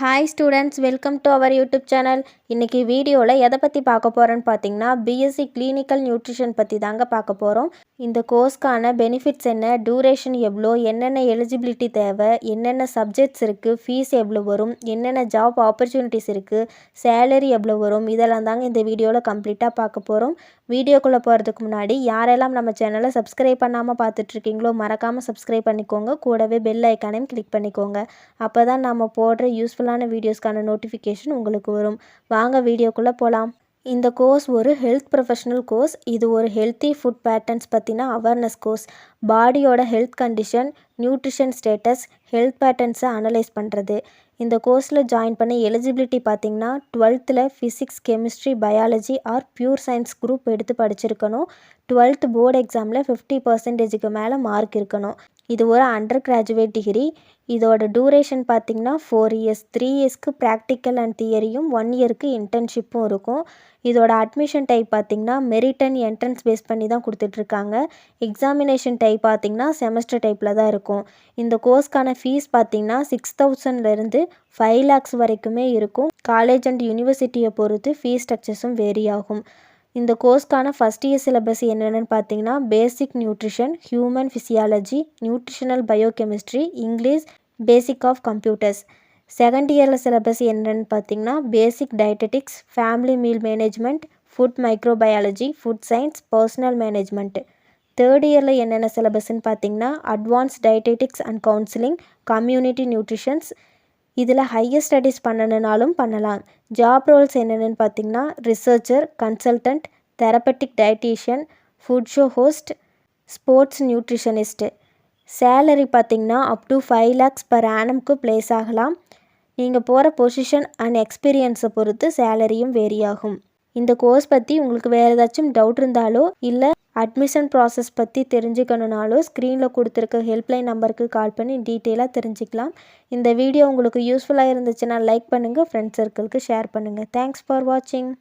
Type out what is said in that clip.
Hi students, welcome to our YouTube channel. இன்றைக்கி வீடியோவில் எதை பற்றி பார்க்க போகிறோன்னு பார்த்தீங்கன்னா, பிஎஸ்சி கிளினிக்கல் நியூட்ரிஷன் பற்றி தாங்க பார்க்க போகிறோம். இந்த கோர்ஸ்க்கான பெனிஃபிட்ஸ் என்ன, டியூரேஷன் எவ்வளோ, என்னென்ன எலிஜிபிலிட்டி தேவை, என்னென்ன சப்ஜெக்ட்ஸ் இருக்குது, ஃபீஸ் எவ்வளோ வரும், என்னென்ன ஜாப் ஆப்பர்ச்சுனிட்டிஸ் இருக்குது, சேலரி எவ்வளோ வரும், இதெல்லாம் தாங்க இந்த வீடியோவில் கம்ப்ளீட்டாக பார்க்க போகிறோம். வீடியோக்குள்ளே போகிறதுக்கு முன்னாடி யாரெல்லாம் நம்ம சேனலை சப்ஸ்கிரைப் பண்ணாமல் பார்த்துட்ருக்கீங்களோ மறக்காமல் சப்ஸ்கிரைப் பண்ணிக்கோங்க. கூடவே பெல் ஐக்கானையும் கிளிக் பண்ணிக்கோங்க. அப்போ தான் நம்ம போடுற யூஸ்ஃபுல்லான வீடியோஸ்க்கான நோட்டிஃபிகேஷன் உங்களுக்கு வரும். வாங்க வீடியோக்குள்ளே போகலாம். இந்த கோர்ஸ் ஒரு ஹெல்த் ப்ரொஃபஷனல் கோர்ஸ். இது ஒரு ஹெல்த்தி ஃபுட் பேட்டர்ன்ஸ் பற்றின அவேர்னஸ் கோர்ஸ். பாடியோட health condition, nutrition status, health பேட்டர்ன்ஸை அனலைஸ் பண்ணுறது. இந்த கோர்ஸில் ஜாயின் பண்ண எலிஜிபிலிட்டி பார்த்திங்கன்னா 12th physics, chemistry, biology or pure science group எடுத்து படிச்சிருக்கணும். 12th போர்டு எக்ஸாமில் 50% மேலே மார்க் இருக்கணும். இது ஒரு அண்டர் கிராஜுவேட் டிகிரி. இதோட டூரேஷன் பார்த்திங்கன்னா 4 years. 3 yearsக்கு ப்ராக்டிக்கல் அண்ட் தியரியும் 1 yearக்கு இன்டர்ன்ஷிப்பும் இருக்கும். இதோட அட்மிஷன் டைப் பார்த்திங்கன்னா மெரிட் அண்ட் என்ட்ரன்ஸ் பேஸ் பண்ணி தான் கொடுத்துட்ருக்காங்க. எக்ஸாமினேஷன் டைப் பார்த்திங்கன்னா செமஸ்டர் டைப்பில் தான் இருக்கும். இந்த கோர்ஸ்க்கான ஃபீஸ் பார்த்திங்கன்னா 6,000லேருந்து 5 lakhs வரைக்குமே இருக்கும். காலேஜ் அண்ட் யூனிவர்சிட்டியை பொறுத்து ஃபீஸ் ஸ்ட்ரக்சர்ஸும் வேரி ஆகும். இந்த கோர்ஸ்க்கான ஃபஸ்ட் இயர் சிலபஸ் என்னென்னு பார்த்தீங்கன்னா, basic nutrition, human physiology, nutritional biochemistry, English, basic of computers. Second இயரில் சிலபஸ் என்னென்னு பார்த்தீங்கன்னா, basic dietetics, family meal management, food microbiology, food science, personal management. Third இயரில் என்னென்ன சிலபஸ்ன்னு பார்த்தீங்கன்னா, advance dietetics and counselling, community nutritions. இதில் ஹையர் ஸ்டடீஸ் பண்ணணுனாலும் பண்ணலாம். ஜாப் ரோல்ஸ் என்னென்னு பார்த்தீங்கன்னா, researcher, consultant, therapeutic dietitian, food show host, sports nutritionist. Salary பார்த்திங்கன்னா அப் டு 5 lakhs per annumக்கு ப்ளேஸ் ஆகலாம். நீங்கள் போகிற பொசிஷன் அண்ட் எக்ஸ்பீரியன்ஸை பொறுத்து சேலரியும் வேரி ஆகும். இந்த கோர்ஸ் பற்றி உங்களுக்கு வேறு ஏதாச்சும் டவுட் இருந்தாலோ இல்லை அட்மிஷன் ப்ராசஸ் பற்றி தெரிஞ்சுக்கணுனாலோ ஸ்க்ரீனில் கொடுத்துருக்க ஹெல்ப்லைன் நம்பருக்கு கால் பண்ணி டீட்டெயிலாக தெரிஞ்சுக்கலாம். இந்த வீடியோ உங்களுக்கு யூஸ்ஃபுல்லாக இருந்துச்சுன்னா லைக் பண்ணுங்கள், ஃப்ரெண்ட்ஸ் சர்க்கிளுக்கு ஷேர் பண்ணுங்கள். தேங்க்ஸ் ஃபார் வாட்சிங்.